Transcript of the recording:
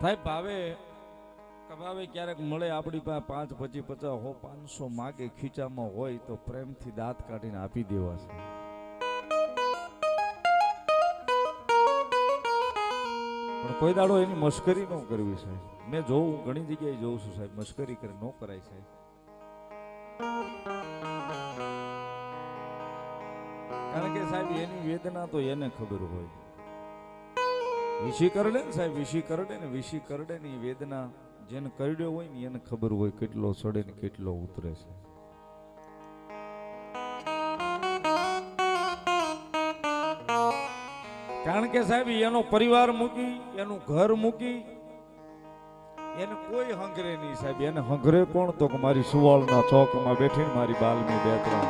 સાહેબ ભાવે ક્યારેક મળે આપણી પાસે 5, 25, 50, 100, 500 માગે ખીચામાં હોય તો પ્રેમથી દાંત કાઢીને આપી દેવા છે. પણ કોઈ દાડો એની મશ્કરી ન કરવી સાહેબ. મેં જોઉં ઘણી જગ્યાએ જોઉં છું સાહેબ, મશ્કરી કરી ન કરાય સાહેબ. કારણ કે સાહેબ એની વેદના તો એને ખબર હોય. વિશી કરડે ને સાહેબ, વિશી કરડે ને એ વેદના જેને કરડ્યો હોય ને એને ખબર હોય કેટલો સડે ને કેટલો ઉતરે છે. કારણ કે સાહેબ એનો પરિવાર મૂકી, એનું ઘર મૂકી, એને કોઈ હંગરે નહીં સાહેબ. એને હંગરે કોણ? તો કે મારી સુવાળના ચોકમાં બેઠીને મારી બાલમી બેતરા.